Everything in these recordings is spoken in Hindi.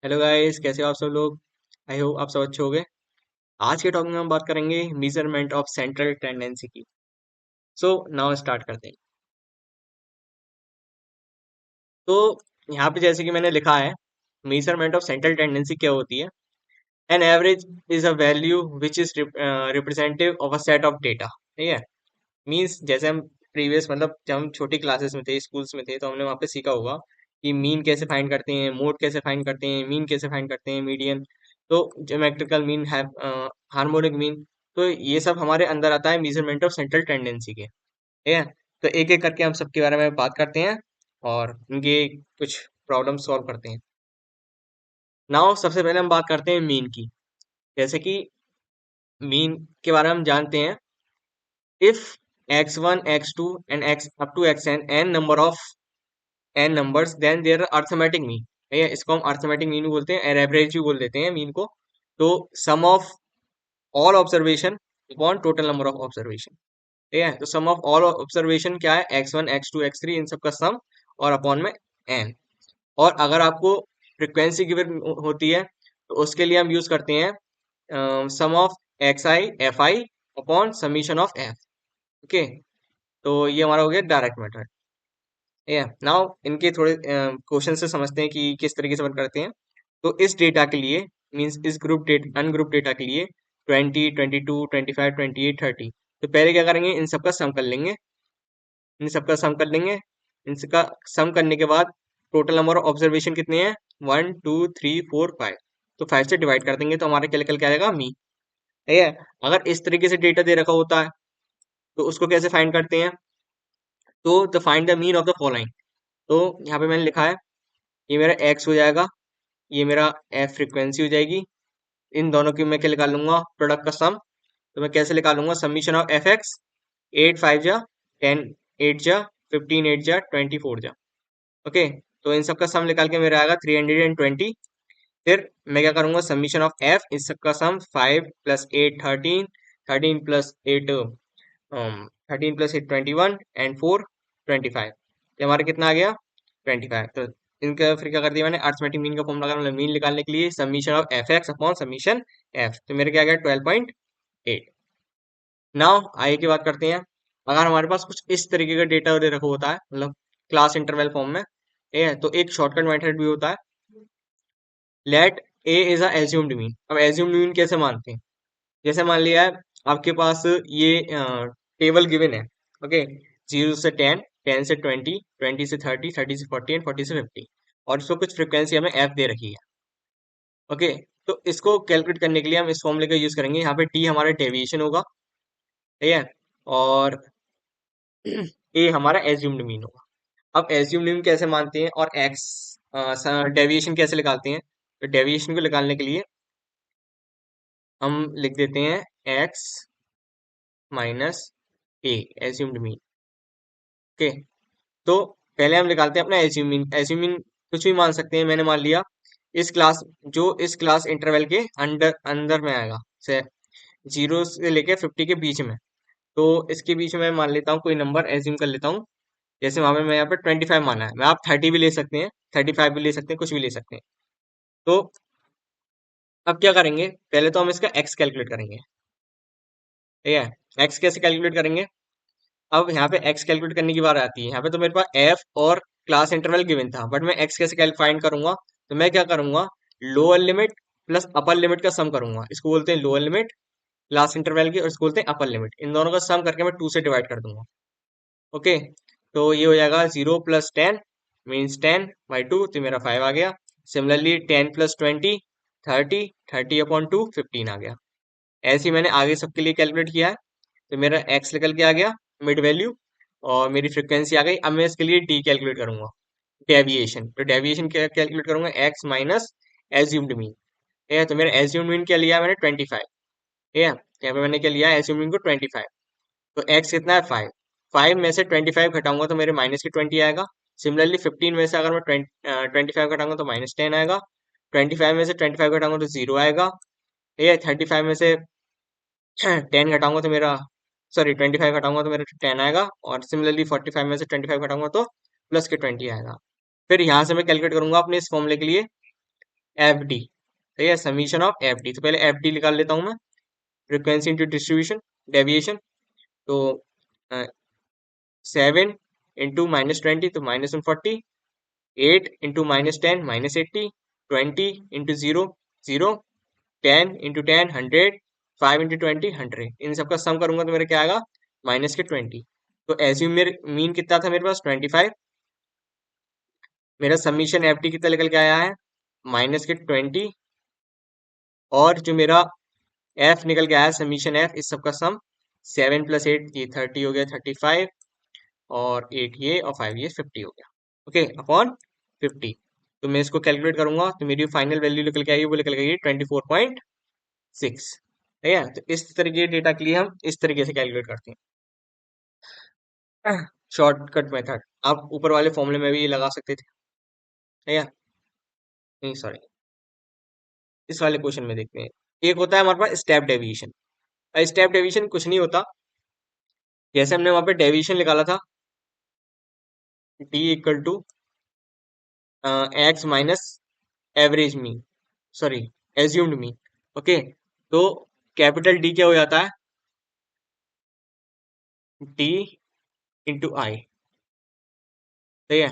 हेलो गाइस, कैसे हो आप सब लोग। आई होप आप सब अच्छे होंगे। आज के टॉपिक में हम बात करेंगे मेजरमेंट ऑफ सेंट्रल टेंडेंसी की। सो नाउ स्टार्ट करते हैं। तो यहाँ पे जैसे कि मैंने लिखा है, मेजरमेंट ऑफ सेंट्रल टेंडेंसी क्या होती है। An average is a value which is representative of a set of data. ठीक है। मीन्स जैसे हम प्रीवियस मतलब जब हम छोटी क्लासेस में थे, स्कूल्स में थे, तो हमने वहाँ पे सीखा होगा कि मीन कैसे फाइंड करते हैं, मोड कैसे फाइंड करते हैं, मीन कैसे फाइंड करते हैं, मीडियन। तो ज्योमेट्रिकल मीन है, हार्मोनिक मीन। तो ये सब हमारे अंदर आता है मेजरमेंट ऑफ सेंट्रल टेंडेंसी के। ठीक है। तो एक एक करके हम सबके बारे में बात करते हैं और उनके कुछ प्रॉब्लम सॉल्व करते हैं। नाउ सबसे पहले हम बात करते हैं मीन की। जैसे कि मीन के बारे में हम जानते हैं, if x1 x2 and x up to xn n number of n numbers then their arithmetic mean। ठीक है, इसको हम अर्थमेटिक मीन भी बोलते हैं और एवरेज भी बोल देते हैं मीन को। तो sum of all observation upon total number of observation. ठीक है, तो सम ऑफ ऑल ऑब्जर्वेशन क्या है, x1 x2 x3, इन सब का सम और अपॉन में n। और अगर आपको फ्रिक्वेंसी गिवन होती है तो उसके लिए हम यूज करते हैं sum of X I F I upon summation of F. Okay. तो ये हमारा हो गया डायरेक्ट मेथड। या नाउ इनके थोड़े क्वेश्चन से समझते हैं कि किस तरीके से वर्क करते हैं। तो इस डेटा के लिए, मींस इस ग्रुप डेटा अनग्रुप डेटा के लिए 20 22 25 28 30। तो पहले क्या करेंगे, इन सबका सम कर लेंगे। इन सबका सम कर लेंगे। इनका सम करने के बाद टोटल नंबर ऑफ ऑब्जर्वेशन कितने हैं, 1 2 3 4 5। तो 5 से डिवाइड कर देंगे तो हमारे क्या निकल के आएगा, मी। ठीक है। अगर इस तरीके से डेटा दे रखा होता है तो उसको कैसे फाइंड करते हैं। तो the find the mean of the following. तो यहाँ पे मैंने लिखा है, ये मेरा एक्स हो जाएगा, ये मेरा एफ फ्रीक्वेंसी हो जाएगी। इन दोनों की मैं क्या निकालूंगा, प्रोडक्ट का सम। तो मैं कैसे निकालूंगा, समीशन ऑफ एफ एक्स। 8 5 जा 10, 8 जा 15, 8 जा 24 जा। ओके। तो इन सब का सम निकाल के मेरा आएगा 320। फिर मैं क्या करूंगा, समीशन ऑफ एफ, इस सब का सम 5 + 8 13, 13 + 8 13 + 8 21 एंड 4 25। ये हमारा कितना आ गया, 25। तो इनका फिर क्या कर दिया मैंने, अर्थमेटिक मीन का फॉर्म लगा, मतलब मीन निकालने के लिए summation of F x upon summation F. तो मेरे क्या आ गया, 12.8। नाउ आगे की बात करते हैं। अगर हमारे पास कुछ इस तरीके का डेटा दे रखा होता है, मतलब क्लास इंटरवल फॉर्म में, ठीक है, तो एक शॉर्टकट मेथड भी होता है, let A is a assumed mean. अब एज्यूम्ड मीन कैसे मानते हैं, जैसे मान लिया है आपके पास ये टेबल गिवन है। ओके। 0 से 10, 10 से 20, 20 से 30, 30 से 40 एंड 40 से 50। और इसको कुछ फ्रिक्वेंसी हमें एफ दे रखी है। ओके। तो इसको कैलकुलेट करने के लिए हम इस फॉर्मूले का यूज करेंगे। यहाँ पे टी हमारा डेविएशन होगा। ठीक है। और ए हमारा एज्यूम्ड मीन होगा। अब एज्यूम्ड मीन कैसे मानते हैं और एक्स डेविएशन कैसे निकालते हैं। तो डेविएशन को निकालने के लिए हम लिख देते हैं एक्स माइनस ए, एज्यूम्ड मीन। ओके। तो पहले हम निकालते हैं अपना एज्यूमिन। एज्यूमिन कुछ भी मान सकते हैं। मैंने मान लिया इस क्लास, जो इस क्लास इंटरवल के अंदर अंदर में आएगा, से 0 से लेके 50 के बीच में। तो इसके बीच में मान लेता हूँ कोई नंबर एज्यूम कर लेता हूँ। जैसे वहां पे मैं यहाँ पे 25 माना है, मैं आप 30 भी ले सकते हैं, 35 भी ले सकते हैं, कुछ भी ले सकते हैं। तो अब क्या करेंगे, पहले तो हम इसका एक्स कैलकुलेट करेंगे। ठीक है, एक्स कैसे कैलकुलेट करेंगे। अब यहाँ पे एक्स कैलकुलेट करने की बात आती है। यहाँ पे तो मेरे पास एफ और क्लास इंटरवल गिवन था, बट मैं एक्स कैसे फाइंड करूंगा। तो मैं क्या करूंगा, lower limit plus upper limit का सम करूंगा। इसको बोलते हैं लोअर लिमिट क्लास इंटरवल की, और इसको बोलते हैं अपर लिमिट। इन दोनों का सम करके मैं 2 से डिवाइड कर दूंगा। ओके। तो ये हो जाएगा 0 + 10 मीन्स 10/2, तो मेरा 5 आ गया। सिमिलरली 10 + 20 30, 30/2 15 आ गया। ऐसे ही मैंने आगे सबके लिए कैलकुलेट किया है। तो मेरा एक्स निकल के आ गया, मिड वैल्यू, और मेरी फ्रिक्वेंसी आ गई। अब मैं इसके लिए डी कैलकुलेट करूंगा, डेविएशन। तो डेविएशन क्या कैलकुलेट करूंगा, एक्स माइनस एज्यूम्ड मीन। ठीक है। तो मेरा एज्यूम्ड मीन क्या लिया मैंने, 25। ठीक है, यहाँ पे मैंने क्या लिया, एज्यूम्ड मीन को 25। तो एक्स कितना है, 5। 5 में से 25 घटाऊंगा तो मेरे -20 आएगा। सिमिलरली 15 में से अगर मैं 25 घटाऊंगा तो -10 आएगा। 25 में से 25 घटाऊंगा तो 0 आएगा। ठीक है। 35 में से 10 घटाऊंगा तो मेरा, सॉरी 25 घटाऊंगा तो मेरा 10 आएगा। और सिमिलरली 45 में से 25 घटाऊंगा तो +20 आएगा। फिर यहाँ से मैं कैलकुलेट करूंगा अपने इस फॉर्मूले के लिए एफ डी, ठीक है, समीशन ऑफ एफ डी। तो पहले एफ डी निकाल लेता हूँ मैं, फ्रिक्वेंसी इंटू डिस्ट्रीब्यूशन डेविएशन। तो 7 इंटू -20 तो -140, 8 इंटू -10 -80, 20 इंटू 0 0, 10 इंटू 10 100, 5 इंटू 20 100। इन सबका सम करूंगा तो मेरा क्या आएगा, -20। तो एज्यूम मेरे मीन कितना था मेरे पास, 25। मेरा सबमिशन एफ टी कितना निकल के आया है, -20। और जो मेरा एफ निकल के आया है, सबमिशन एफ, इस सबका सम 7 + 8 ये 30 हो गया, 35। और 8 ये और 5 ये 50 हो गया, ओके, अपॉन 50। तो मैं इसको कैलकुलेट करूंगा तो मेरी फाइनल वैल्यू निकल के आएगी, वो निकल गई 24.6। ठीक है, तो इस तरीके के डेटा के लिए हम इस तरीके से कैलकुलेट करते हैं, शॉर्टकट मेथड। आप ऊपर वाले फॉर्मूले में भी ये लगा सकते थे, ठीक है, नहीं सॉरी, इस वाले क्वेश्चन में देखते हैं। एक होता है हमारे पास स्टेप डेविएशन। स्टेप डेविएशन कुछ नहीं होता, जैसे हमने वहां पे डेविएशन निकाला था, d = x minus average mean, sorry assumed mean, okay. तो कैपिटल डी क्या हो जाता है, d × i, ठीक है,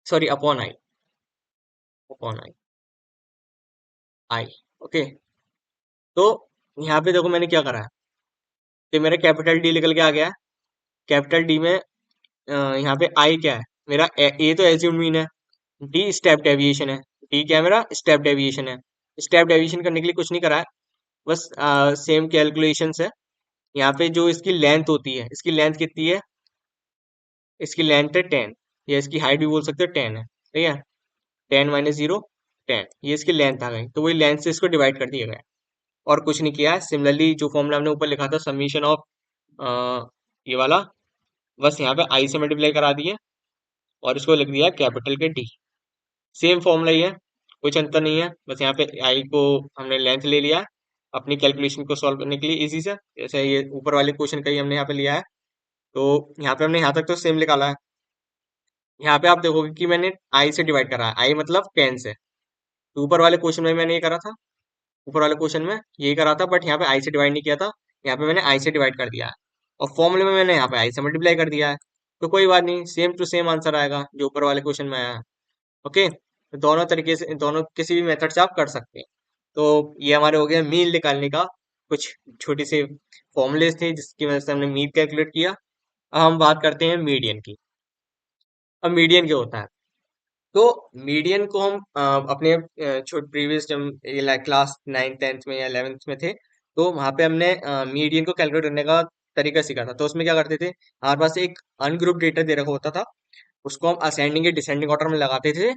sorry upon I, upon I, I, okay. तो यहाँ पे देखो मैंने क्या करा है, कि मेरा कैपिटल डी निकल के आ गया है। कैपिटल डी में यहाँ पे आई क्या है मेरा, ए तो एज्यूम्ड मीन है, डी स्टेप डेविएशन है, डी क्या है मेरा, स्टेप डेविएशन है। स्टेप डेविएशन करने के लिए कुछ नहीं करा है, बस सेम कैलकुलेशंस है। यहाँ पे जो इसकी लेंथ होती है, इसकी लेंथ कितनी है, इसकी लेंथ है 10, या इसकी हाइट भी बोल सकते हो 10 है, ठीक है। 10 - 0 10, ये इसकी लेंथ आ गई, तो वही लेंथ से इसको डिवाइड कर दिया गया, और कुछ नहीं किया है। सिमिलरली जो फॉर्मूला हमने ऊपर लिखा था समीशन ऑफ ये वाला, बस यहाँ पे आई से मल्टीप्लाई करा दिए और इसको लिख दिया कैपिटल के डी। सेम फॉर्मूला ही है, कुछ अंतर नहीं है, बस यहाँ पे आई को हमने लेंथ ले लिया है अपनी कैलकुलेशन को सॉल्व करने के लिए इजी से, जैसे ये ऊपर वाले क्वेश्चन का ही हमने यहाँ पे लिया है। तो यहाँ पे हमने यहाँ तक तो सेम निकाला है। यहाँ पे आप देखोगे कि मैंने आई से डिवाइड करा है, आई मतलब 10 से। तो ऊपर वाले क्वेश्चन में मैंने ये करा था, ऊपर वाले क्वेश्चन में यही करा था, बट यहाँ पे आई से डिवाइड नहीं किया था, यहाँ पे मैंने आई से डिवाइड कर दिया है, और फॉर्मूले में मैंने यहाँ पे आई से मल्टीप्लाई कर दिया है। तो कोई बात नहीं, सेम टू सेम आंसर आएगा जो ऊपर वाले क्वेश्चन में आया है, ओके। तो दोनों तरीके से, दोनों किसी भी मेथड से आप कर सकते हैं। तो ये हमारे हो गया मीन निकालने का कुछ छोटी सी फॉर्मूलेस थे जिसकी वजह से हमने मीन कैलकुलेट किया। अब हम बात करते हैं मीडियन की। अब मीडियन क्या होता है, तो मीडियन को हम अपने छोटे प्रीवियस जब क्लास 9th 10th में या 11th में थे, तो वहां पे हमने मीडियन को कैलकुलेट करने का तरीका सीखा था। तो उसमें क्या करते थे, हमारे पास एक अनग्रुप डेटा दे रखा होता था, उसको हम असेंडिंग या डिसेंडिंग ऑर्डर में लगाते थे।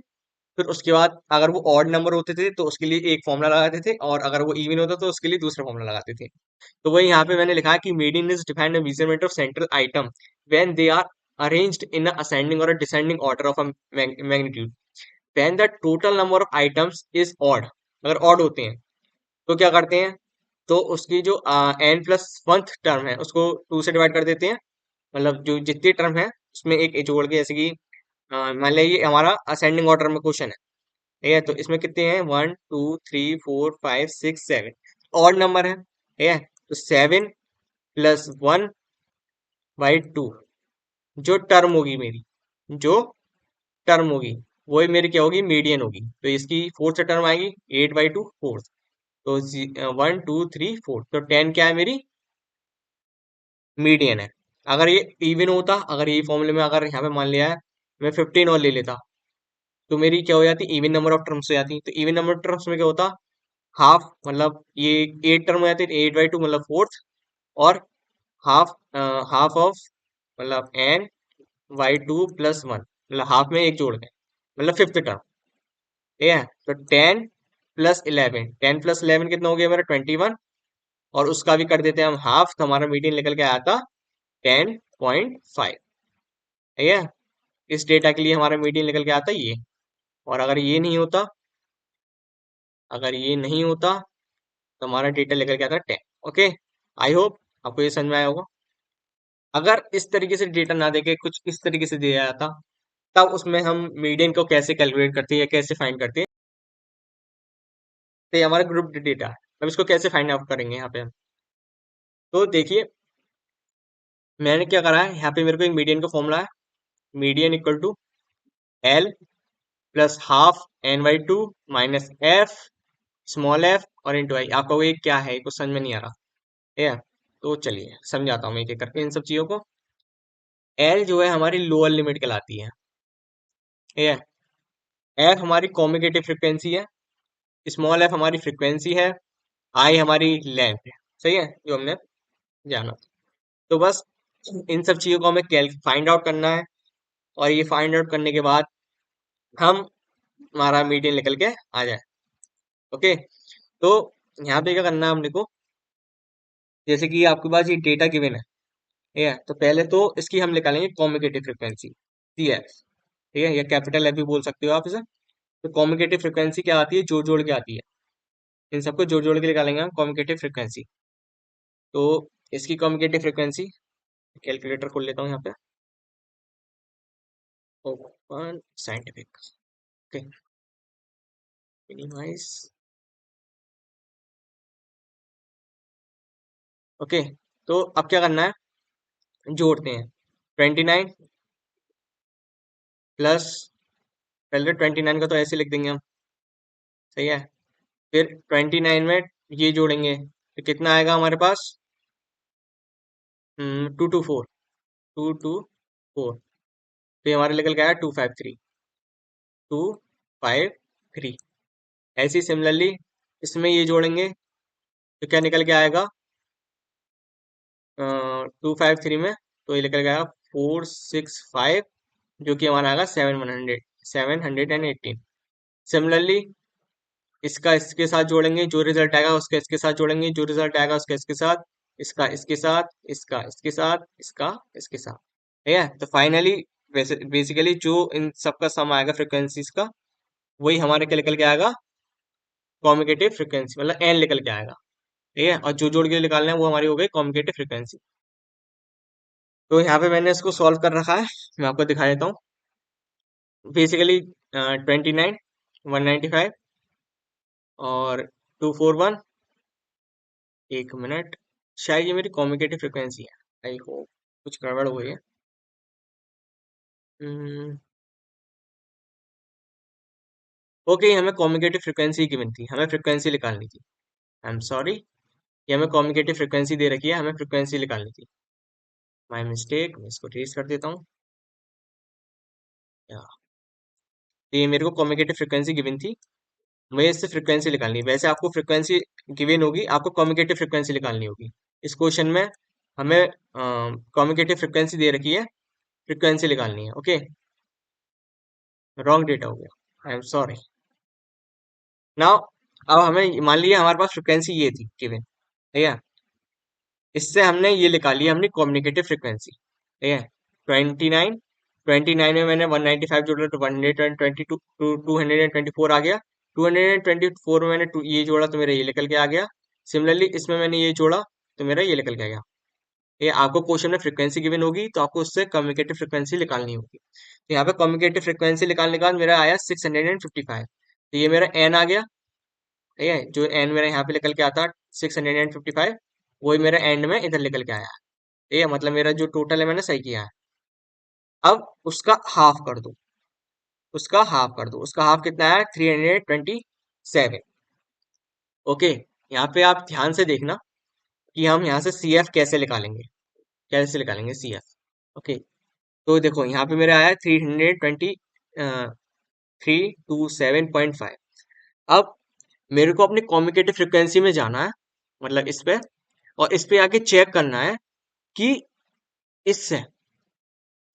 फिर उसके बाद अगर वो ऑड नंबर होते थे तो उसके लिए एक फॉर्मूला लगाते थे, और अगर वो इवन होता तो उसके लिए दूसरा फॉर्मूला लगाते थे। तो वही यहाँ पे मैंने लिखा है कि median is defined a measurement of central item when they are arranged in a ascending or descending order of a magnitude, when the total number of items is odd. अगर ऑड होते हैं तो क्या करते हैं, तो उसकी जो n+1 टर्म है उसको 2 से डिवाइड कर देते हैं, मतलब जो जितनी टर्म है उसमें एक जोड़ के, जैसे कि मान लिया ये हमारा असेंडिंग ऑर्डर में क्वेश्चन है, ठीक है। तो इसमें कितने हैं, 1 2 3 4 5 6 7, ऑड नंबर है, ठीक है। तो 7+1/2 जो टर्म होगी मेरी, जो टर्म होगी वही मेरी क्या होगी, मीडियन होगी। तो इसकी फोर्थ टर्म आएगी 8/2 फोर्थ। तो 1 2 3 4, तो 10 क्या है मेरी, मीडियन है। अगर ये इवन होता, अगर ये फॉर्मूले में अगर यहाँ पे मान लिया है मैं 15 और ले लेता, तो मेरी क्या हो जाती, इवन नंबर ऑफ टर्म्स हो जाती। तो इवन नंबर ऑफ टर्म्स में क्या होता, हाफ, मतलब ये 8 टर्म हो जाती है, 8/2 मतलब फोर्थ, और हाफ, हाफ ऑफ मतलब n/2 + 1, मतलब हाफ में एक जोड़ दें, मतलब फिफ्थ टर्म, ठीक है। तो 10 + 11, 10 + 11 कितना हो गया मेरा, 21, और उसका भी कर देते हैं हम हाफ, तो हमारा मीडियन निकल के आया था 10.5, ठीक है। इस डेटा के लिए हमारा मीडियन निकल के आता ये। और अगर ये नहीं होता, अगर ये नहीं होता तो हमारा डेटा निकल के आता 10, ओके। आई होप आपको ये समझ में आया होगा। अगर इस तरीके से डेटा ना देके कुछ इस तरीके से दिया जाता, तब उसमें हम मीडियन को कैसे कैलकुलेट करते हैं या कैसे फाइंड करते हैं तो ये हमारा ग्रुप डेटा है। अब इसको कैसे फाइंड आउट करेंगे यहाँ पे हम? तो देखिए, मैंने क्या करा है, यहाँ पे मेरे को एक मीडियन का फॉर्मूला है। Median equal to L plus half N by two minus F small F और इंटू आई। आपको ये क्या है, ये कुछ समझ में नहीं आ रहा, ठीक है? तो चलिए समझाता हूँ मैं एक एक करके इन सब चीजों को। एल जो है हमारी लोअर लिमिट कहलाती है, ठीक है? एफ हमारी कम्युटेटिव फ्रिक्वेंसी है, स्मॉल एफ हमारी फ्रिक्वेंसी है, आई हमारी लेंथ है, सही है, जो हमने जाना। तो बस इन सब चीजों को हमें फाइंड आउट करना है, और ये फाइंड आउट करने के बाद हम हमारा मीडियन निकल के आ जाए। ओके, तो यहाँ पे क्या करना है हमने को, जैसे कि आपके पास ये डेटा गिवन है, ठीक है? तो पहले तो इसकी हम निकालेंगे कम्युटेटिव फ्रिक्वेंसी, सी एफ, ठीक है, या कैपिटल एफ भी बोल सकते हो आप इसे। तो कम्युटेटिव फ्रिक्वेंसी क्या आती है, जोड़ जोड़ के आती है, इन सबको जोड़ जोड़ के निकालेंगे हम कम्युटेटिव फ्रिक्वेंसी। तो इसकी कम्युटेटिव फ्रिक्वेंसी, कैलकुलेटर खोल लेता हूँ यहाँ पे, open scientific, okay, minimize, okay. तो अब क्या करना है, जोड़ते हैं। 29 प्लस, पहले 29 का तो ऐसे लिख देंगे हम, सही है। फिर 29 में ये जोड़ेंगे तो कितना आएगा हमारे पास, 224, 224। तो ये हमारे निकल के आया 253, 253। ऐसे ही सिमिलरली इसमें ये जोड़ेंगे तो क्या निकल के आएगा, 253 में तो ये निकल के आएगा 465, जो कि हमारा आएगा 700, 718। सिमिलरली इसका इसके साथ जोड़ेंगे, जो रिजल्ट आएगा उसका इसके साथ जोड़ेंगे, जो रिजल्ट आएगा उसका इसके साथ, इसका इसके साथ, इसका इसके साथ, इसका इसके साथ, ठीक है? तो फाइनली वैसे बेसिकली जो इन सबका सम आएगा फ्रिक्वेंसीज का, वही हमारे क्या निकल के आएगा, कॉम्युटेटिव फ्रिक्वेंसी, मतलब एन निकल के आएगा, ठीक है? और जो जोड़ के निकालना है वो हमारी हो गई कॉम्युटेटिव फ्रिक्वेंसी। तो यहाँ पे मैंने इसको सॉल्व कर रखा है, मैं आपको दिखा देता हूँ। बेसिकली 29, 195 और 241, एक मिनट, शायद ये मेरी कम्युटेटिव फ्रिक्वेंसी है, आई होप कुछ गड़बड़ हुई है। ओके, हमें कम्युटेटिव फ्रिक्वेंसी गिवन थी, हमें फ्रिक्वेंसी निकालनी थी। आई एम सॉरी, ये हमें कम्युटेटिव फ्रिक्वेंसी दे रखी है, हमें फ्रिक्वेंसी निकालनी थी। माय मिस्टेक, मैं इसको ट्रेस कर देता हूँ। या, तो ये मेरे को कम्युटेटिव फ्रिक्वेंसी गिवन थी, मुझे इससे फ्रिक्वेंसी निकालनी है। वैसे आपको फ्रिक्वेंसी गिवन होगी, आपको कम्युटेटिव फ्रिक्वेंसी निकालनी होगी। इस क्वेश्चन में हमें कम्युटेटिव फ्रिक्वेंसी दे रखी है, फ्रिक्वेंसी निकालनी है। ओके, रॉन्ग डेटा हो गया, आई एम सॉरी। नाउ अब हमें मान लिया हमारे पास फ्रिक्वेंसी ये थी गिवन, ठीक है? इससे हमने ये निकाली है, हमने कम्युनिकेटिव फ्रिक्वेंसी, ठीक है? 29, 29 में मैंने 195 जोड़ा तो 122, 224 आ गया। 224 में मैंने ये जोड़ा तो मेरा ये निकल के आ गया। सिमिलरली इसमें मैंने ये जोड़ा तो मेरा ये निकल के आ गया। ये आपको क्वेश्चन में फ्रिक्वेंसी गिवन होगी तो आपको उससे कम्युनिकेटिव फ्रिक्वेंसी निकालनी होगी। तो यहाँ पे कम्युनिकेटिव फ्रिक्वेंसी निकालने के बाद मेरा आया 655, तो ये मेरा एन आ गया, ठीक है? जो एन मेरा यहाँ पे निकल के आता 655, वही मेरा एंड में इधर निकल के आया, ठीक है? मतलब मेरा जो टोटल है मैंने सही किया है। अब उसका हाफ कर दो, उसका हाफ कर दो, उसका हाफ कितना है, 327। ओके, यहाँ पे आप ध्यान से देखना कि हम यहाँ से सी एफ कैसे निकालेंगे, कैसे निकालेंगे सी एफ। ओके, तो देखो यहाँ पे मेरा आया 327.5। अब मेरे को अपनी कम्युनिकेटिव फ्रिक्वेंसी में जाना है, मतलब इस पे, और इस पे आके चेक करना है कि इससे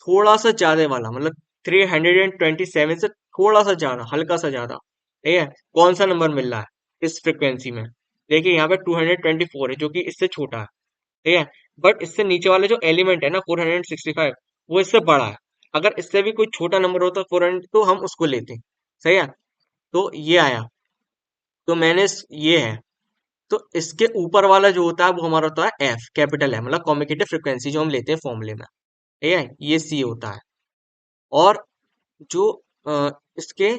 थोड़ा सा ज्यादा वाला, मतलब 327 से थोड़ा सा ज्यादा, हल्का सा ज्यादा, ठीक है, कौन सा नंबर मिल रहा है इस फ्रिक्वेंसी में। देखिए यहाँ पे 224 है जो कि इससे छोटा है, ठीक है? बट इससे नीचे वाला जो एलिमेंट है ना 465, वो इससे बड़ा है। अगर इससे भी कोई छोटा नंबर होता 400 तो हम उसको लेते, सही है? तो ये आया, तो मैंने ये है, तो इसके ऊपर वाला जो होता है वो हमारा होता है एफ, कैपिटल है, मतलब कम्युनिकेटिव फ्रिक्वेंसी जो हम लेते हैं फॉर्मूले में, ठीक है? ये सी होता है। और जो इसके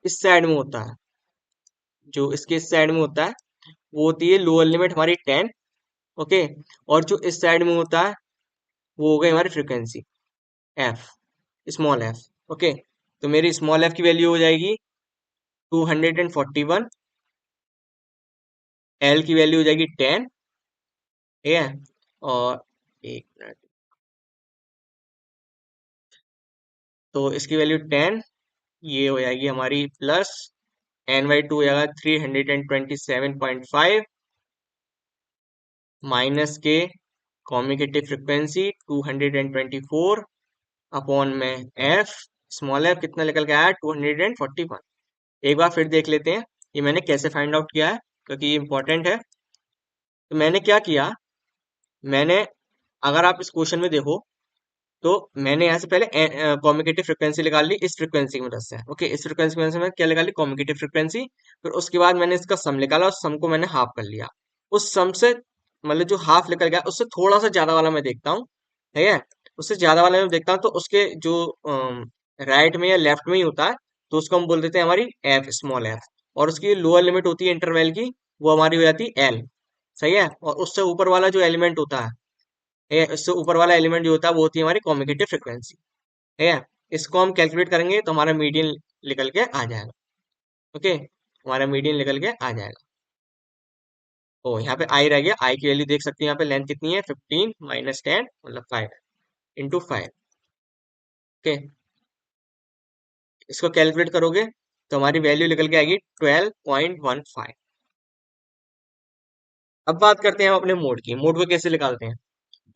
इस साइड में होता है, जो इसके इस साइड में होता है वो होती है लोअर लिमिट हमारी 10। ओके। और जो इस साइड में होता है वो हो गई हमारी frequency F, small F. Okay. तो मेरी स्मॉल एफ की वैल्यू हो जाएगी 241, एल की वैल्यू हो जाएगी 10। ठीक है। और एक मिनट, तो इसकी वैल्यू 10, ये हो जाएगी हमारी प्लस NY2 हो जाएगा 327.5 माइनस के कम्युनिकेटिव फ्रिक्वेंसी 224 अपॉन में एफ, स्मॉल एफ कितना निकल के आया 241। एक बार फिर देख लेते हैं ये मैंने कैसे फाइंड आउट किया है, क्योंकि ये इंपॉर्टेंट है। तो मैंने क्या किया, मैंने, अगर आप इस क्वेश्चन में देखो तो मैंने यहाँ से पहले कम्युनिकेटिव फ्रिक्वेंसी निकाल ली इस फ्रिक्वेंसी की मदद से। ओके, इस फ्रिक्वेंसी की मदद से मैं क्या निकाली, कम्युनिकेटिव फ्रिक्वेंसी। फिर उसके बाद मैंने इसका सम निकाला, उस सम को मैंने हाफ कर लिया। उस सम से मतलब जो हाफ निकल गया उससे थोड़ा सा ज्यादा वाला मैं देखता हूँ। ठीक है। उससे ज्यादा वाला मैं देखता हूँ तो उसके जो राइट में या लेफ्ट में ही होता है, तो उसको हम बोल देते हैं हमारी एफ, स्मॉल एफ। और उसकी लोअर लिमिट होती है इंटरवल की, वो हमारी हो जाती है एल। सही है। और उससे ऊपर वाला जो एलिमेंट होता है, इससे ऊपर वाला एलिमेंट जो होता है वो होती है हमारी कम्युनिकेटिव फ्रिक्वेंसी। ठीक है। इसको हम कैलकुलेट करेंगे तो हमारा मीडियन निकल के आ जाएगा। ओके, हमारा मीडियन निकल के आ जाएगा। तो यहाँ पे आई रह गया, आई की वैल्यू देख सकते हैं यहाँ पे, लेंथ कितनी है 15 माइनस 10 मतलब 5 इंटू 5। ओके, इसको कैलकुलेट करोगे तो हमारी वैल्यू निकल के आएगी 12.15। अब बात करते हैं हम अपने मोड की, मोड को कैसे निकालते हैं।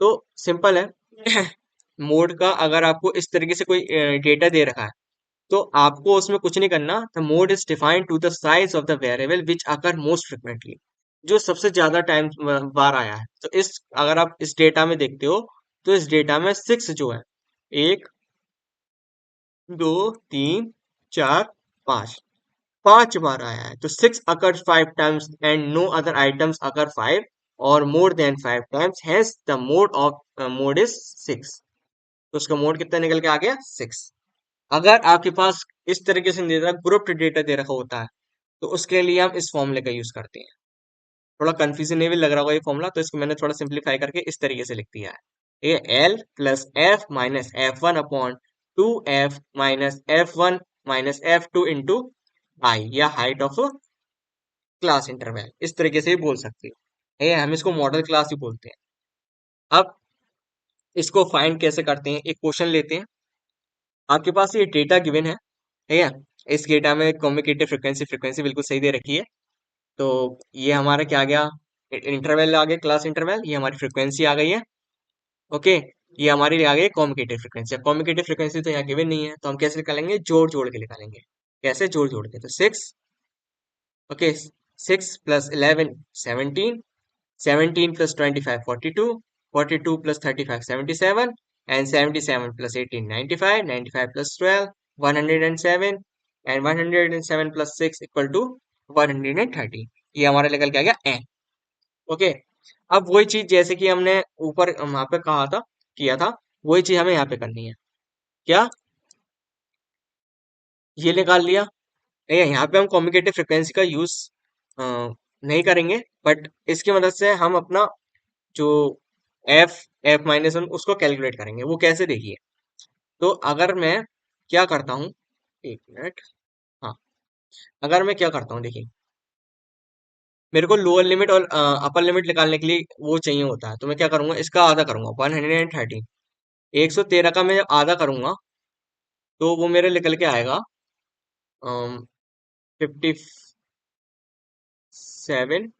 तो सिंपल है मोड का अगर आपको इस तरीके से कोई डेटा दे रखा है तो आपको उसमें कुछ नहीं करना। The mode is defined to the size of the variable which occur most frequently, जो सबसे ज्यादा टाइम बार आया है। तो इस, अगर आप इस डेटा में देखते हो तो इस डेटा में 6 जो है, 1 2 3 4 5, 5 बार आया है। तो 6 occurs 5 times and no other items occur 5 or more than 5 times, hence the mode of mode is 6। तो उसका मोड कितना निकल के आ गया 6। अगर आपके पास इस तरीके से दे रखा ग्रुप्ड डेटा दे रखा होता है तो उसके लिए हम इस फॉर्मूले का यूज करते हैं। थोड़ा कंफ्यूजन भी लग रहा होगा ये फॉर्मूला, तो इसको मैंने थोड़ा सिंप्लीफाई करके इस तरीके से लिख दिया है। ये L plus F minus F one upon 2F minus F1 minus F2 into I, या हाइट ऑफ क्लास इंटरवल, इस तरीके से भी बोल सकते हो। ये हम इसको मॉडल क्लास ही बोलते हैं। अब इसको फाइंड कैसे करते हैं, एक क्वेश्चन लेते हैं। आपके पास ये डेटा गिवन है, ठीक है। इस डेटा में कम्युनिकेटिव फ्रिक्वेंसी फ्रीक्वेंसी बिल्कुल सही दे रखी है। तो ये हमारा क्या आ गया, इंटरवल आ गया, क्लास इंटरवल, ये हमारी फ्रिक्वेंसी आ गई है। ओके, ये हमारी आ गई कम्युनिकेटिव फ्रिक्वेंसी। कम्युनिकेटिव फ्रिक्वेंसी तो यहाँ गिवन नहीं है, तो हम कैसे निकालेंगे, जोड़ जोड़ के निकालेंगे। कैसे जोड़ जोड़ के, तो 6, ओके, 6 + 11 17, 17 + 25 42, 42 + 35 77, and 77 + 18 95, 95 + 12 107, and 107 + 6 = 130। ये हमारा निकल के आ गया n। ओके। अब वही चीज जैसे कि हमने ऊपर वहां पे कहा था, किया था, वही चीज हमें यहाँ पे करनी है। क्या, ये निकाल लिया। यहाँ पे हम कम्युनिकेटिव फ्रिक्वेंसी का यूज नहीं करेंगे, बट इसकी मदद से हम अपना जो एफ एफ माइनस वन उसको कैलकुलेट करेंगे। वो कैसे, देखिए। तो अगर मैं क्या करता हूँ, एक मिनट, हाँ, अगर मैं क्या करता हूँ, देखिए, मेरे को लोअर लिमिट और अपर लिमिट निकालने के लिए वो चाहिए होता है, तो मैं क्या करूंगा, इसका आधा करूंगा, 113। 113 का मैं जब आधा करूंगा तो वो मेरे निकल के आएगा 57,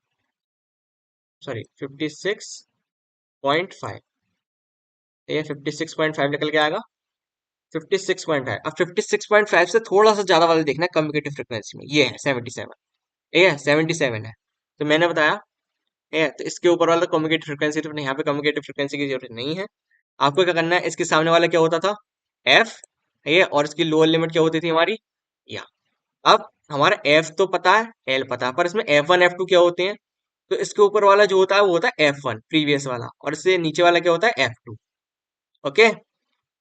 सॉरी 56.5। ये 56.5 निकल के आएगा, 56.5। अब 56.5 से थोड़ा सा ज्यादा वाला देखना है कम्युनिकेटिव फ्रिक्वेंसी में, ये है 77। ठीक है, 77 है। तो मैंने बताया, है तो इसके ऊपर वाला कम्युनिकेटिव फ्रिक्वेंसी, तो यहाँ पे कम्युनिकेटिव फ्रिक्वेंसी की जरूरत नहीं है। आपको क्या करना है, इसके सामने वाला क्या होता था, एफ, है, और इसकी लोअर लिमिट क्या होती थी हमारी, या। अब हमारा एफ तो पता है, एल पता है, पर इसमें F1 F2 क्या होते हैं। तो इसके ऊपर वाला जो होता है वो होता है F1 प्रीवियस वाला, और इससे नीचे वाला क्या होता है F2। ओके।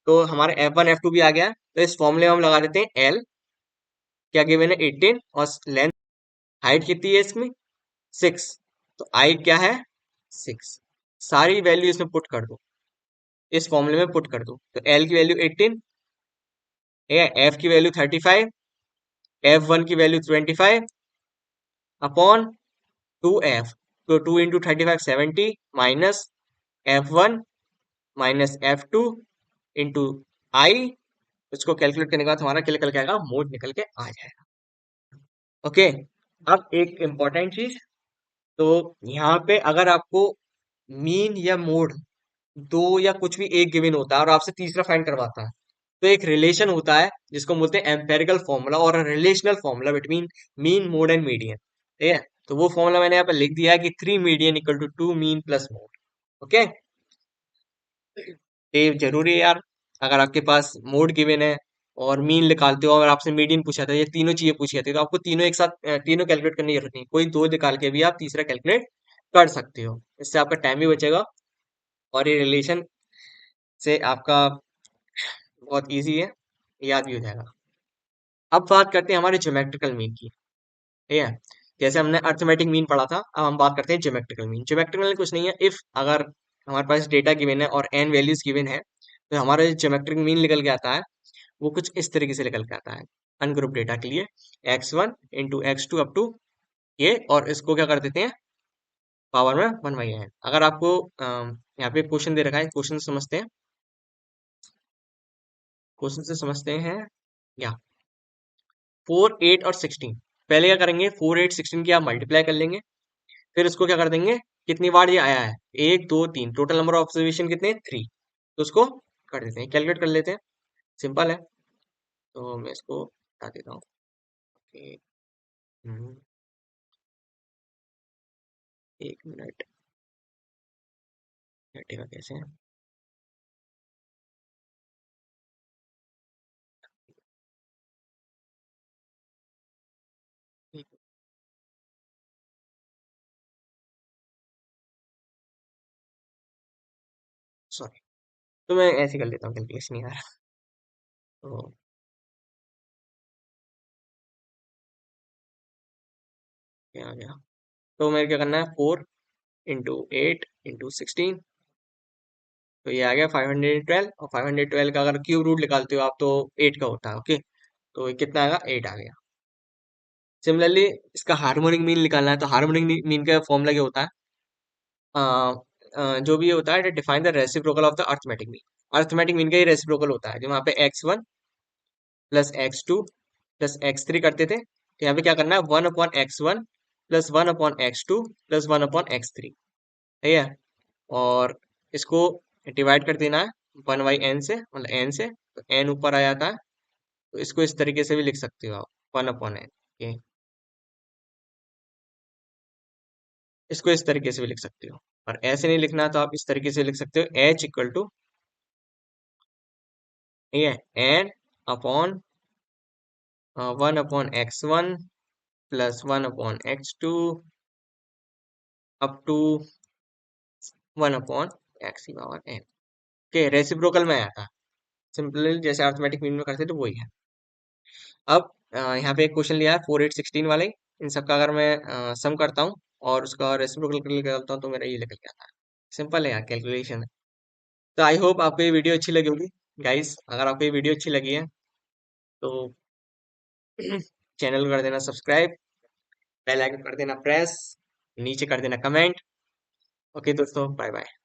तो हमारा F1 F2 भी आ गया। तो इस फॉर्मूले में हम लगा देते हैं एल, क्या गिवन है 18, और लेंथ हाइट कितनी है इसमें? 6। तो आई क्या है? 6। सारी वैल्यू इसमें पुट कर दो, इस फॉर्मूले में पुट कर दो। तो एल की वैल्यू 18, एफ की वैल्यू 35, F1 की वैल्यू 25 अपॉन 2F। तो 2 into 35 70 minus F1 minus F2 into I. उसको कैलकुलेट करने के बाद हमारा क्या निकल के आएगा? मोड निकल के आ जाएगा। ओके। अब एक इम्पॉर्टेंट चीज, तो यहाँ पे अगर आपको मीन या मोड दो या कुछ भी एक गिवन होता है और आपसे तीसरा फाइंड करवाता है, तो एक रिलेशन होता है जिसको बोलते हैं एम्पेरिकल फॉर्मूला और relational formula between mean mode and median. ठीक है, तो वो फॉर्मूला मैंने यहाँ पे लिख दिया है कि 3 median equal to 2 mean plus mode. Okay, ये जरूरी है यार। अगर आपके पास मोड गिवन है और मीन निकालते हो और आपसे मीडियन पूछा था, ये तीनों चीजें पूछी जाती है, तो आपको तीनों एक साथ तीनों कैलकुलेट करने की जरूरत नहीं, कोई दो निकाल के भी आप तीसरा कैलकुलेट कर सकते हो। इससे आपका टाइम भी बचेगा और ये रिलेशन से आपका बहुत इजी है, याद भी हो जाएगा। अब बात करते हैं हमारे ज्योमेट्रिकल मीन की। ठीक है, जैसे हमने अर्थमेटिक मीन पढ़ा था, अब हम बात करते हैं ज्योमेट्रिकल मीन। ज्योमेट्रिकल मीन कुछ नहीं है, इफ अगर हमारे पास डेटा गिवन है और एन वैल्यूज गिवन है, तो हमारा जो ज्योमेट्रिक मीन निकल के आता है वो कुछ इस तरीके से निकल के आता है अनग्रुप डेटा के लिए। x1 into x2 up to ये, और इसको क्या कर देते हैं पावर में 1/n। अगर आपको यहाँ पे क्वेश्चन दे रखा है, क्वेश्चन समझते हैं, क्वेश्चन से समझते हैं। या 4 8 और 16, पहले क्या करेंगे, 4 8 16 की आप मल्टीप्लाई कर लेंगे, फिर उसको क्या कर देंगे, कितनी बार ये आया है, 1 2 3, टोटल नंबर ऑफ ऑब्जर्वेशन कितने, 3, तो उसको कर देते हैं, कैलकुलेट कर लेते हैं। सिंपल है, तो मैं इसको बता देता हूँ कि, एक मिनट, हटेगा कैसे, सॉरी। तो मैं ऐसे कर लेता हूँ, कैलकुलेशन नहीं आ रहा। तो क्या आ गया, तो मेरे क्या करना है, 4 इंटू 8 इंटू 16, तो ये आ गया 512। और 512 का अगर क्यूब रूट निकालते हो आप तो 8 का होता है। ओके, तो ये कितना आएगा, 8 आ गया। सिमिलरली इसका हार्मोनिक मीन निकालना है, तो हार्मोनिक मीन का फॉर्मूला क्या होता है, अ, जो भी ये होता है, define the reciprocal of the arithmetic mean. Arithmetic mean का ही रेसिप्रोकल होता है, जो वहाँ पे x1 plus x2 plus x3 करते थे, तो यहाँ पे क्या करना है, 1/x1 plus 1/x2 plus 1/x3। ठीक है, और इसको डिवाइड कर देना है 1/n से, मतलब n से, तो n ऊपर आ जाता है। तो इसको इस तरीके से भी लिख सकते हो आप, 1/n। इसको इस तरीके से भी लिख सकते हो, और ऐसे नहीं लिखना तो आप इस तरीके से लिख सकते हो, h इक्वल टू, ठीक है, n upon 1/x1 plus 1/x2 up to 1/x की पावर n के रेसिप्रोकल में आया था। सिंपली जैसे अर्थमेटिक मीन में करते तो वही है। अब यहाँ पे एक क्वेश्चन लिया है 4 8 16 वाले, इन सबका अगर मैं सम करता हूँ और उसका रेसिप्रोकल निकालता हूँ तो मेरा ये निकल के आता है। सिंपल है यार, कैलकुलेशन है। तो आई होप आपको ये वीडियो अच्छी लगी होगी गाइस। अगर आपको ये वीडियो अच्छी लगी है तो चैनल को कर देना सब्सक्राइब, बेल आइकन कर देना प्रेस, नीचे कर देना कमेंट। ओके दोस्तों, बाय बाय।